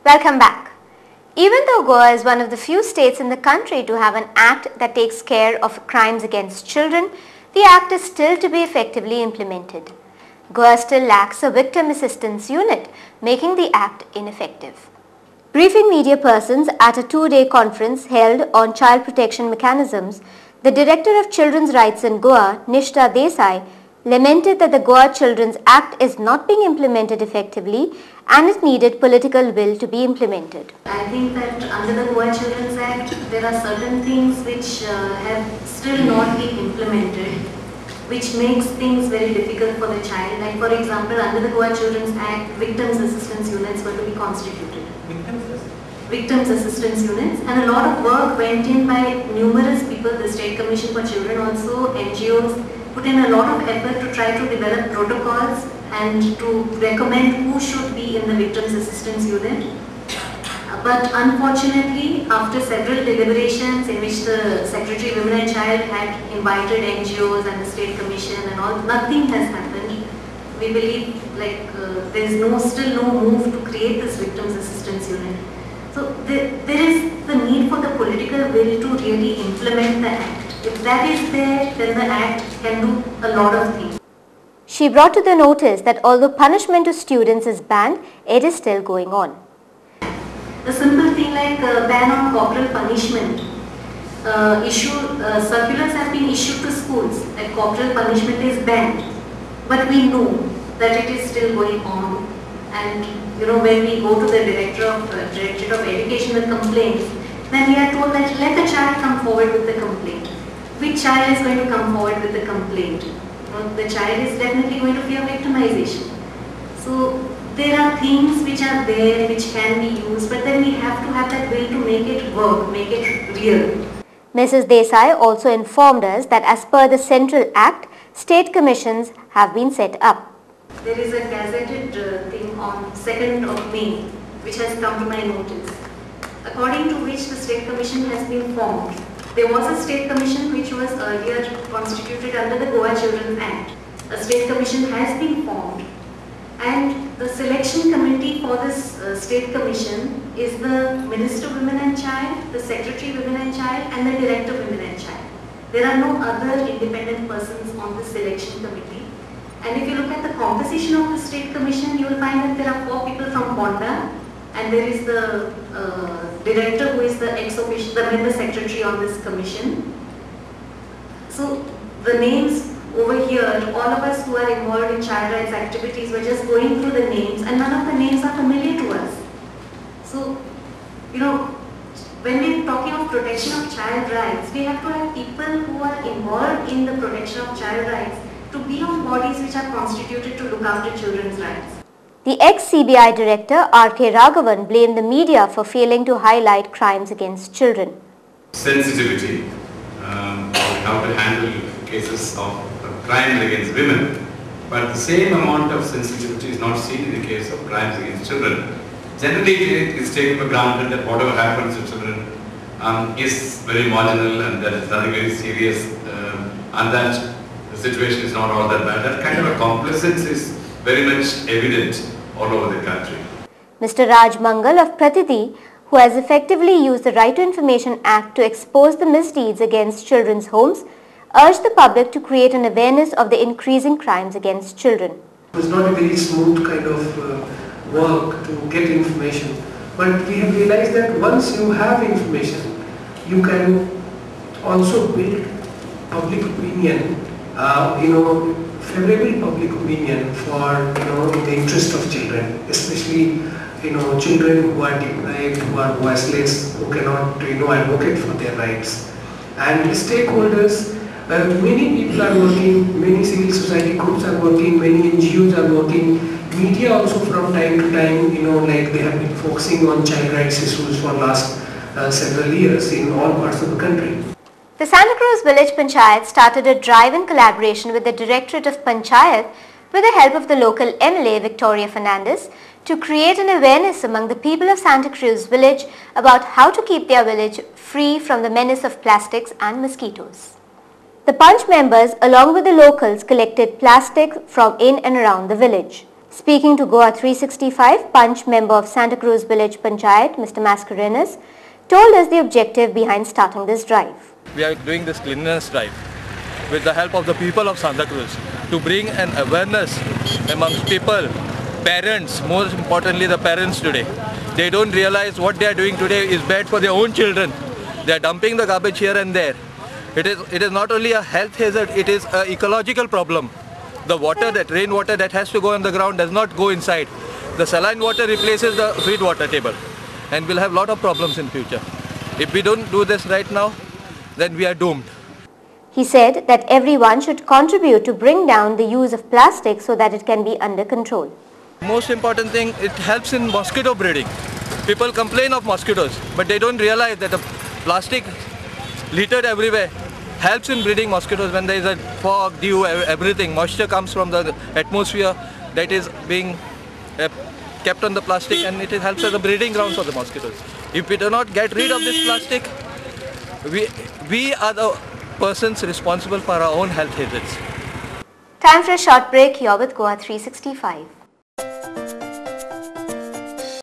Welcome back. Even though Goa is one of the few states in the country to have an act that takes care of crimes against children, the act is still to be effectively implemented. Goa still lacks a victim assistance unit, making the act ineffective. Briefing media persons at a two-day conference held on child protection mechanisms, the Director of Children's Rights in Goa, Nishtha Desai, lamented that the Goa Children's Act is not being implemented effectively and it needed political will to be implemented. I think that under the Goa Children's Act, there are certain things which have still not been implemented, which makes things very difficult for the child. Like for example, under the Goa Children's Act, victims assistance units were to be constituted. Victims assistance units, and a lot of work went in by numerous people, the State Commission for Children also, NGOs, put in a lot of effort to try to develop protocols and to recommend who should be in the victims assistance unit. But unfortunately, after several deliberations in which the Secretary Women and Child had invited NGOs and the State Commission and all, nothing has happened. We believe there is still no move to create this victims assistance unit. So there is the need for the political will to really implement the act. If that is there, then the act can do a lot of things. She brought to the notice that although punishment to students is banned, it is still going on. A simple thing like ban on corporal punishment, circulars have been issued to schools that corporal punishment is banned, but we know that it is still going on. And when we go to the Directorate of Education with complaints, then we are told that let the child come forward with the complaint. Which child is going to come forward with the complaint? The child is definitely going to fear victimization. So there are things which are there which can be used, but then we have to have that will to make it work, make it real. Mrs. Desai also informed us that as per the Central Act, state commissions have been set up. There is a gazetted thing on 2nd of May which has come to my notice, according to which the State Commission has been formed. There was a State Commission which was earlier constituted under the Goa Children's Act. A State Commission has been formed, and the selection committee for this State Commission is the Minister Women and Child, the Secretary Women and Child, and the Director Women and Child. There are no other independent persons on the selection committee. And if you look at the composition of the State Commission, you will find that there are 4 people from Ponda, and there is the director who is the ex-officio, the member secretary on this commission. So the names over here, all of us who are involved in child rights activities, were just going through the names, and none of the names are familiar to us. So, when we are talking of protection of child rights, we have to have people who are involved in the protection of child rights to be on bodies which are constituted to look after children's rights. The ex-CBI director R.K. Raghavan blamed the media for failing to highlight crimes against children. Sensitivity, how to handle cases of crimes against women, but the same amount of sensitivity is not seen in the case of crimes against children. Generally, it is taken for granted that whatever happens to children is very marginal and that is nothing very serious, and that the situation is not all that bad. That kind of a complacence is very much evident all over the country. Mr. Raj Mangal of Pratidhi, who has effectively used the Right to Information Act to expose the misdeeds against children's homes, urged the public to create an awareness of the increasing crimes against children. It was not a very smooth kind of work to get information, but we have realized that once you have information, you can also build public opinion, favorable public opinion for, in the interest of children, especially, children who are deprived, who are voiceless, who cannot, advocate for their rights. And stakeholders, many people are working, many civil society groups are working, many NGOs are working, media also from time to time, they have been focusing on child rights issues for last several years in all parts of the country. The Santa Cruz Village Panchayat started a drive in collaboration with the Directorate of Panchayat with the help of the local MLA Victoria Fernandez to create an awareness among the people of Santa Cruz Village about how to keep their village free from the menace of plastics and mosquitoes. The Punch members along with the locals collected plastic from in and around the village. Speaking to Goa 365, Punch member of Santa Cruz Village Panchayat, Mr. Mascarenas, told us the objective behind starting this drive. We are doing this cleanliness drive with the help of the people of Santa Cruz to bring an awareness amongst people, parents, most importantly the parents today. They don't realize what they are doing today is bad for their own children. They are dumping the garbage here and there. It is not only a health hazard, it is an ecological problem. The water, that rainwater that has to go on the ground does not go inside. The saline water replaces the sweet water table, and we'll have a lot of problems in future. If we don't do this right now, then we are doomed. He said that everyone should contribute to bring down the use of plastic so that it can be under control. Most important thing, it helps in mosquito breeding. People complain of mosquitoes, but they don't realize that the plastic littered everywhere helps in breeding mosquitoes. When there is a fog, dew, everything, moisture comes from the atmosphere that is being kept on the plastic, and it helps as a breeding ground for the mosquitoes. If we do not get rid of this plastic, we are the persons responsible for our own health hazards. Time for a short break. You're with Goa 365.